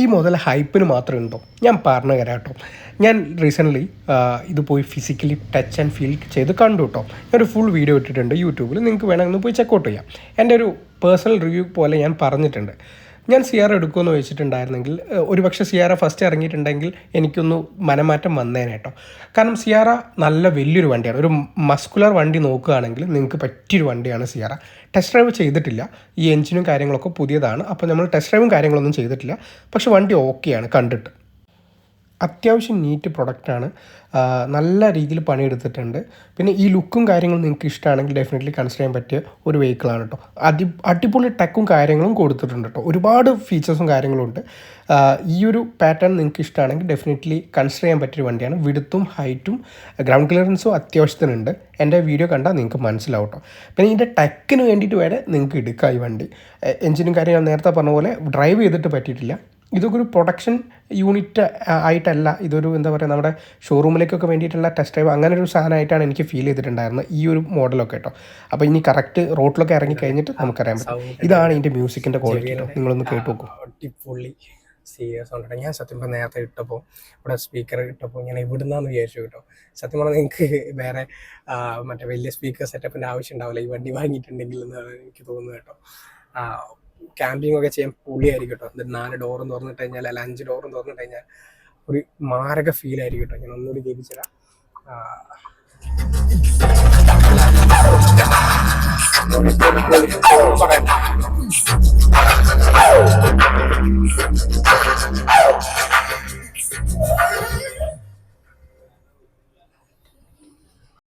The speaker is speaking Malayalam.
ഈ മുതൽ ഹൈപ്പിന് മാത്രമേ ഉണ്ടോ? ഞാൻ പറഞ്ഞു തരാം കേട്ടോ. ഞാൻ റീസെൻ്റ്ലി ഇത് പോയി ഫിസിക്കലി ടച്ച് ആൻഡ് ഫീൽ ചെയ്ത് കണ്ടു കേട്ടോ. ഞാനൊരു ഫുൾ വീഡിയോ ഇട്ടിട്ടുണ്ട് യൂട്യൂബിൽ, നിങ്ങൾക്ക് വേണമെങ്കിൽ പോയി ചെക്കൗട്ട് ചെയ്യാം. എൻ്റെ ഒരു പേഴ്സണൽ റിവ്യൂ പോലെ ഞാൻ പറഞ്ഞിട്ടുണ്ട്. ഞാൻ സിയാറ എടുക്കുമെന്ന് വെച്ചിട്ടുണ്ടായിരുന്നെങ്കിൽ ഒരുപക്ഷെ സിയാറ ഫസ്റ്റ് ഇറങ്ങിയിട്ടുണ്ടെങ്കിൽ എനിക്കൊന്ന് മനമാറ്റം വന്നേനെ കേട്ടോ. കാരണം സിയാറ നല്ല വലിയൊരു വണ്ടിയാണ്. ഒരു മസ്കുലർ വണ്ടി നോക്കുകയാണെങ്കിൽ നിങ്ങൾക്ക് പറ്റിയൊരു വണ്ടിയാണ് സിയാറ. ടെസ്റ്റ് ഡ്രൈവ് ചെയ്തിട്ടില്ല, ഈ എഞ്ചിനും കാര്യങ്ങളൊക്കെ പുതിയതാണ്, അപ്പോൾ നമ്മൾ ടെസ്റ്റ് ഡ്രൈവും കാര്യങ്ങളൊന്നും ചെയ്തിട്ടില്ല. പക്ഷേ വണ്ടി ഓക്കെയാണ് കണ്ടിട്ട്. അത്യാവശ്യം നീറ്റ് പ്രൊഡക്റ്റാണ്, നല്ല രീതിയിൽ പണിയെടുത്തിട്ടുണ്ട്. പിന്നെ ഈ ലുക്കും കാര്യങ്ങളും നിങ്ങൾക്ക് ഇഷ്ടമാണെങ്കിൽ ഡെഫിനറ്റ്ലി കൺസിഡർ ചെയ്യാൻ പറ്റിയ ഒരു വെഹിക്കിളാണ് കേട്ടോ. അടിപൊളി ടെക്കും കാര്യങ്ങളും കൊടുത്തിട്ടുണ്ട് കേട്ടോ. ഒരുപാട് ഫീച്ചേഴ്സും കാര്യങ്ങളും ഉണ്ട്. ഈ ഒരു പാറ്റേൺ നിങ്ങൾക്ക് ഇഷ്ടമാണെങ്കിൽ ഡെഫിനറ്റ്ലി കൺസിഡർ ചെയ്യാൻ പറ്റിയൊരു വണ്ടിയാണ്. വിഡ്ത്തും ഹൈറ്റും ഗ്രൗണ്ട് ക്ലിയറൻസും അത്യാവശ്യത്തിനുണ്ട്. എൻ്റെ വീഡിയോ കണ്ടാൽ നിങ്ങൾക്ക് മനസ്സിലാവും കേട്ടോ. പിന്നെ ഇതിൻ്റെ ടെക്കിന് വേണ്ടിയിട്ട് വരെ നിങ്ങൾക്ക് എടുക്കാം ഈ വണ്ടി. എഞ്ചിനും കാര്യം ഞാൻ നേരത്തെ പറഞ്ഞ പോലെ ഡ്രൈവ് ചെയ്തിട്ട് പറ്റിയിട്ടില്ല. ഇതൊക്കെ ഒരു പ്രൊഡക്ഷൻ യൂണിറ്റ് ആയിട്ടല്ല, ഇതൊരു എന്താ പറയുക, നമ്മുടെ ഷോറൂമിലേക്കൊക്കെ വേണ്ടിയിട്ടുള്ള ടെസ്റ്റ് ഡ്രൈവ് അങ്ങനെ ഒരു സാധനമായിട്ടാണ് എനിക്ക് ഫീൽ ചെയ്തിട്ടുണ്ടായിരുന്നത് ഈ ഒരു മോഡലൊക്കെ കേട്ടോ. അപ്പോൾ ഇനി കറക്റ്റ് റോഡിലൊക്കെ ഇറങ്ങി കഴിഞ്ഞിട്ട് നമുക്കറിയാൻ പറ്റും. ഇതാണ് ഇതിൻ്റെ മ്യൂസിക്കിൻ്റെ ക്വാളിറ്റി കേട്ടോ. നിങ്ങളൊന്ന് കേട്ട് നോക്കൂ. അടിപൊളി സീരിയസ് ഉണ്ട്. ഞാൻ സത്യം പറഞ്ഞാൽ നേരത്തെ ഇട്ടപ്പോൾ ഇവിടെ സ്പീക്കർ ഇട്ടപ്പോൾ ഞാൻ ഇവിടുന്നാന്ന് വിചാരിച്ചു കേട്ടോ. സത്യം പറഞ്ഞാൽ നിങ്ങൾക്ക് വേറെ മറ്റേ വലിയ സ്പീക്കർ സെറ്റപ്പിൻ്റെ ആവശ്യം ഉണ്ടാവില്ല ഈ വണ്ടി വാങ്ങിയിട്ടുണ്ടെങ്കിൽ എന്നാണ് എനിക്ക് തോന്നുന്നത് കേട്ടോ. ക്യാമ്പിംഗ് ഒക്കെ ചെയ്യാൻ പൊളിയായിരിക്കും കേട്ടോ. എന്നിട്ട് 4 ഡോറും തുറന്നിട്ട് കഴിഞ്ഞാൽ അല്ല 5 ഡോറും തുറന്നിട്ട് കഴിഞ്ഞാൽ ഒരു മാരക ഫീലായിരിക്കും കേട്ടോ. ഞാൻ ഒന്നുകൂടി കേൾപ്പിച്ചുതരാം.